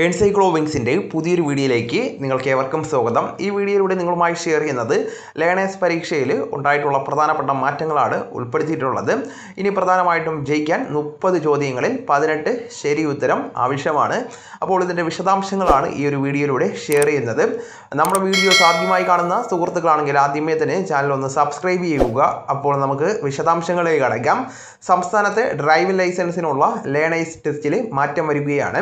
എൻസൈക്ലോവിങ്സിൻ്റെ പുതിയൊരു വീഡിയോയിലേക്ക് നിങ്ങൾക്ക് ഏവർക്കും സ്വാഗതം. ഈ വീഡിയോയിലൂടെ നിങ്ങളുമായി ഷെയർ ചെയ്യുന്നത് ലേണേഴ്സ് പരീക്ഷയിൽ ഉണ്ടായിട്ടുള്ള പ്രധാനപ്പെട്ട മാറ്റങ്ങളാണ് ഉൾപ്പെടുത്തിയിട്ടുള്ളത്. ഇനി പ്രധാനമായിട്ടും ജയിക്കാൻ 30 ചോദ്യങ്ങളിൽ 18 ശരി ഉത്തരം ആവശ്യമാണ്. അപ്പോൾ ഇതിൻ്റെ വിശദാംശങ്ങളാണ് ഈ ഒരു വീഡിയോയിലൂടെ ഷെയർ ചെയ്യുന്നത്. നമ്മുടെ വീഡിയോസ് ആദ്യമായി കാണുന്ന സുഹൃത്തുക്കളാണെങ്കിൽ ആദ്യമേ തന്നെ ചാനൽ ഒന്ന് സബ്സ്ക്രൈബ് ചെയ്യുക. അപ്പോൾ നമുക്ക് വിശദാംശങ്ങളിലേക്ക് കടക്കാം. സംസ്ഥാനത്തെ ഡ്രൈവിംഗ് ലൈസൻസിനുള്ള ലേണേഴ്സ് ടെസ്റ്റിൽ മാറ്റം വരികയാണ്.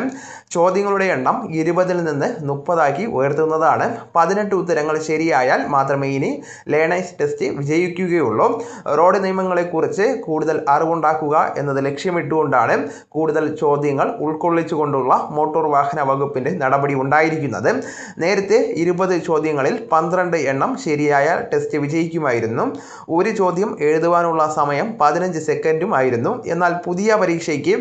ചോദ്യങ്ങളുടെ എണ്ണം 20-ൽ നിന്ന് 30 ഉയർത്തുന്നതാണ്. 18 ഉത്തരങ്ങൾ ശരിയായാൽ മാത്രമേ ഇനി ലേണേഴ്സ് ടെസ്റ്റ് വിജയിക്കുകയുള്ളൂ. റോഡ് നിയമങ്ങളെക്കുറിച്ച് കൂടുതൽ അറിവുണ്ടാക്കുക എന്നത് ലക്ഷ്യമിട്ടുകൊണ്ടാണ് കൂടുതൽ ചോദ്യങ്ങൾ ഉൾക്കൊള്ളിച്ചുകൊണ്ടുള്ള മോട്ടോർ വാഹന വകുപ്പിൻ്റെ നടപടി ഉണ്ടായിരിക്കുന്നത്. നേരത്തെ 20 ചോദ്യങ്ങളിൽ 12 എണ്ണം ശരിയായാൽ ടെസ്റ്റ് വിജയിക്കുമായിരുന്നു. ഒരു ചോദ്യം എഴുതുവാനുള്ള സമയം 15 സെക്കൻഡും ആയിരുന്നു. എന്നാൽ പുതിയ പരീക്ഷയ്ക്ക്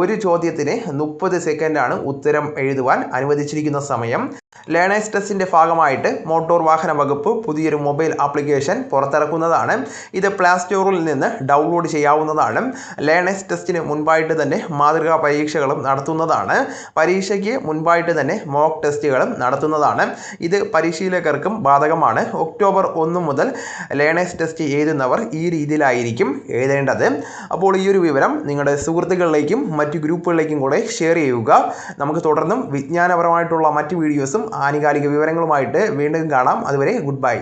ഒരു ചോദ്യത്തിന് 30 സെക്കൻഡാണ് ഉത്തരം എഴുതുവാൻ അനുവദിച്ചിരിക്കുന്ന സമയം. ലേണേഴ്സ് ടെസ്റ്റിൻ്റെ ഭാഗമായിട്ട് മോട്ടോർ വാഹന വകുപ്പ് പുതിയൊരു മൊബൈൽ ആപ്ലിക്കേഷൻ പുറത്തിറക്കുന്നതാണ്. ഇത് പ്ലേ സ്റ്റോറിൽ നിന്ന് ഡൗൺലോഡ് ചെയ്യാവുന്നതാണ്. ലേണേഴ്സ് ടെസ്റ്റിന് മുൻപായിട്ട് തന്നെ മാതൃകാ പരീക്ഷകളും നടത്തുന്നതാണ്. പരീക്ഷയ്ക്ക് മുൻപായിട്ട് തന്നെ മോക്ക് ടെസ്റ്റുകളും നടത്തുന്നതാണ്. ഇത് പരിശീലകർക്കും ബാധകമാണ്. ഒക്ടോബർ 1 മുതൽ ലേണേഴ്സ് ടെസ്റ്റ് എഴുതുന്നവർ ഈ രീതിയിലായിരിക്കും എഴുതേണ്ടത്. അപ്പോൾ ഈ ഒരു വിവരം നിങ്ങളുടെ സുഹൃത്തുക്കളിലേക്കും മറ്റു ഗ്രൂപ്പുകളിലേക്കും കൂടെ ഷെയർ ചെയ്യുക. നമുക്ക് തുടർന്നും വിജ്ഞാനപരമായിട്ടുള്ള മറ്റ് വീഡിയോസും ആനുകാലിക വിവരങ്ങളുമായിട്ട് വീണ്ടും കാണാം. അതുവരെ ഗുഡ് ബൈ.